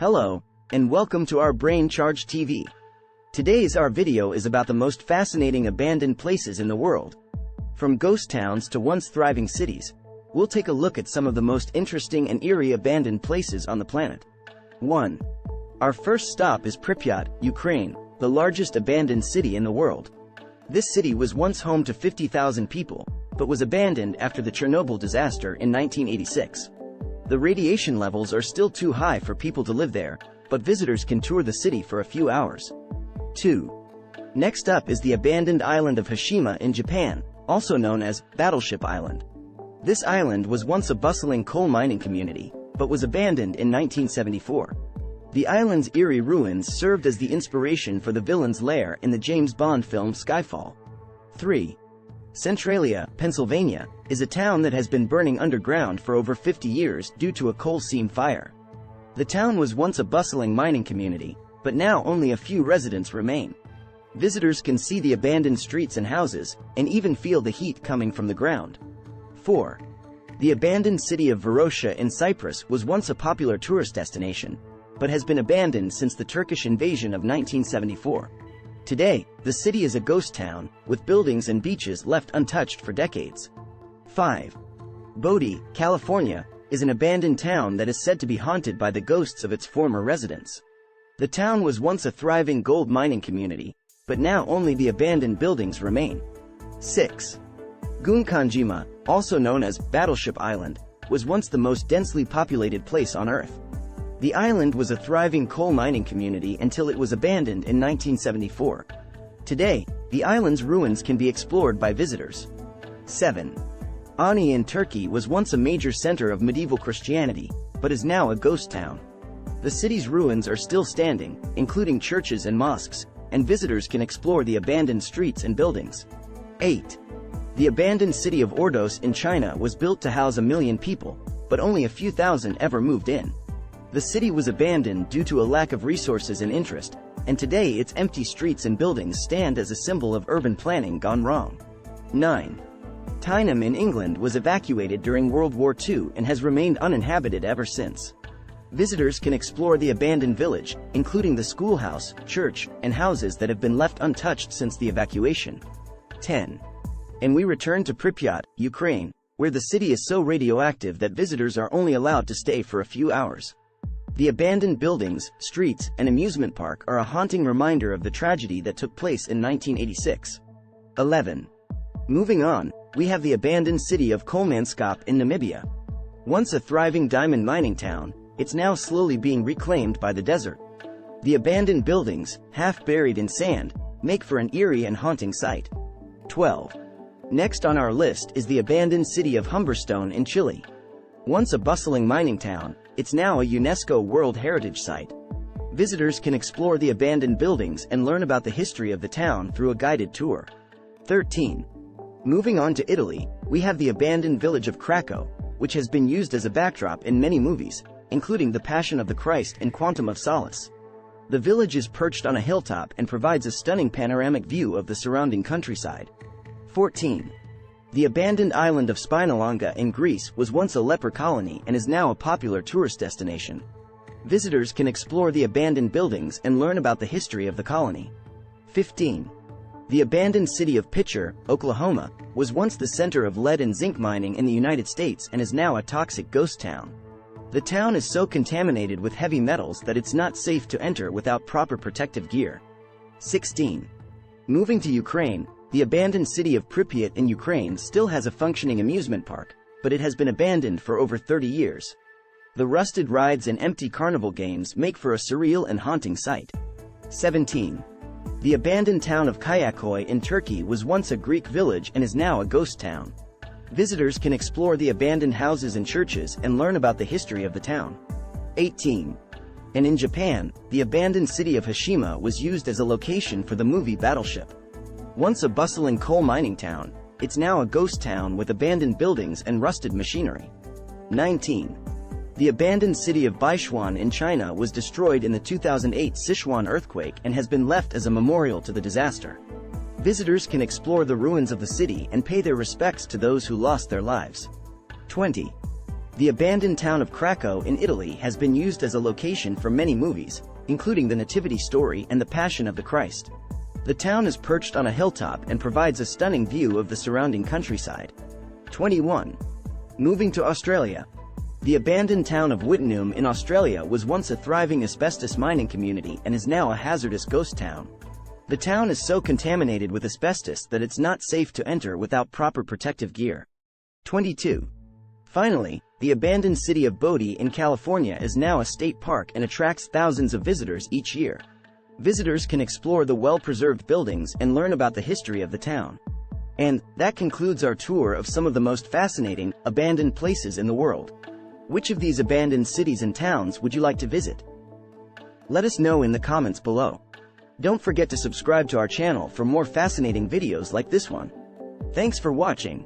Hello, and welcome to our Brain Charge TV. Today's our video is about the most fascinating abandoned places in the world. From ghost towns to once thriving cities, we'll take a look at some of the most interesting and eerie abandoned places on the planet. 1. Our first stop is Pripyat, Ukraine, the largest abandoned city in the world. This city was once home to 50,000 people, but was abandoned after the Chernobyl disaster in 1986. The radiation levels are still too high for people to live there, but visitors can tour the city for a few hours. 2. Next up is the abandoned island of Hashima in Japan, also known as Battleship Island. This island was once a bustling coal mining community, but was abandoned in 1974. The island's eerie ruins served as the inspiration for the villain's lair in the James Bond film Skyfall. 3. Centralia, Pennsylvania, is a town that has been burning underground for over 50 years due to a coal seam fire. The town was once a bustling mining community, but now only a few residents remain. Visitors can see the abandoned streets and houses, and even feel the heat coming from the ground. 4. The abandoned city of Varosha in Cyprus was once a popular tourist destination, but has been abandoned since the Turkish invasion of 1974. Today, the city is a ghost town, with buildings and beaches left untouched for decades. 5. Bodie, California, is an abandoned town that is said to be haunted by the ghosts of its former residents. The town was once a thriving gold mining community, but now only the abandoned buildings remain. 6. Gunkanjima, also known as Battleship Island, was once the most densely populated place on Earth. The island was a thriving coal mining community until it was abandoned in 1974. Today, the island's ruins can be explored by visitors. 7. Ani in Turkey was once a major center of medieval Christianity, but is now a ghost town. The city's ruins are still standing, including churches and mosques, and visitors can explore the abandoned streets and buildings. 8. The abandoned city of Ordos in China was built to house 1 million people, but only a few thousand ever moved in. The city was abandoned due to a lack of resources and interest, and today its empty streets and buildings stand as a symbol of urban planning gone wrong. 9. Tyneham in England was evacuated during World War II and has remained uninhabited ever since. Visitors can explore the abandoned village, including the schoolhouse, church, and houses that have been left untouched since the evacuation. 10. And we return to Pripyat, Ukraine, where the city is so radioactive that visitors are only allowed to stay for a few hours. The abandoned buildings, streets, and amusement park are a haunting reminder of the tragedy that took place in 1986. 11. Moving on, we have the abandoned city of Kolmanskop in Namibia. Once a thriving diamond mining town, it's now slowly being reclaimed by the desert. The abandoned buildings, half buried in sand, make for an eerie and haunting sight. 12. Next on our list is the abandoned city of Humberstone in Chile. Once a bustling mining town, it's now a UNESCO World Heritage Site. Visitors can explore the abandoned buildings and learn about the history of the town through a guided tour. 13. Moving on to Italy, we have the abandoned village of Krakow, which has been used as a backdrop in many movies, including The Passion of the Christ and Quantum of Solace. The village is perched on a hilltop and provides a stunning panoramic view of the surrounding countryside. 14. The abandoned island of Spinalonga in Greece was once a leper colony and is now a popular tourist destination. Visitors can explore the abandoned buildings and learn about the history of the colony. 15. The abandoned city of Pitcher, Oklahoma, was once the center of lead and zinc mining in the United States and is now a toxic ghost town. The town is so contaminated with heavy metals that it's not safe to enter without proper protective gear. 16. Moving to Ukraine, the abandoned city of Pripyat in Ukraine still has a functioning amusement park, but it has been abandoned for over 30 years. The rusted rides and empty carnival games make for a surreal and haunting sight. 17. The abandoned town of Kayaköy in Turkey was once a Greek village and is now a ghost town. Visitors can explore the abandoned houses and churches and learn about the history of the town. 18. And in Japan, the abandoned city of Hashima was used as a location for the movie Battleship. Once a bustling coal mining town, it's now a ghost town with abandoned buildings and rusted machinery. 19. The abandoned city of Baichuan in China was destroyed in the 2008 Sichuan earthquake and has been left as a memorial to the disaster. Visitors can explore the ruins of the city and pay their respects to those who lost their lives. 20. The abandoned town of Krakow in Italy has been used as a location for many movies, including The Nativity Story and The Passion of the Christ. The town is perched on a hilltop and provides a stunning view of the surrounding countryside. 21. Moving to Australia. The abandoned town of Wittenoom in Australia was once a thriving asbestos mining community and is now a hazardous ghost town. The town is so contaminated with asbestos that it's not safe to enter without proper protective gear. 22. Finally, the abandoned city of Bodie in California is now a state park and attracts thousands of visitors each year. Visitors can explore the well-preserved buildings and learn about the history of the town. And that concludes our tour of some of the most fascinating, abandoned places in the world. Which of these abandoned cities and towns would you like to visit? Let us know in the comments below. Don't forget to subscribe to our channel for more fascinating videos like this one. Thanks for watching.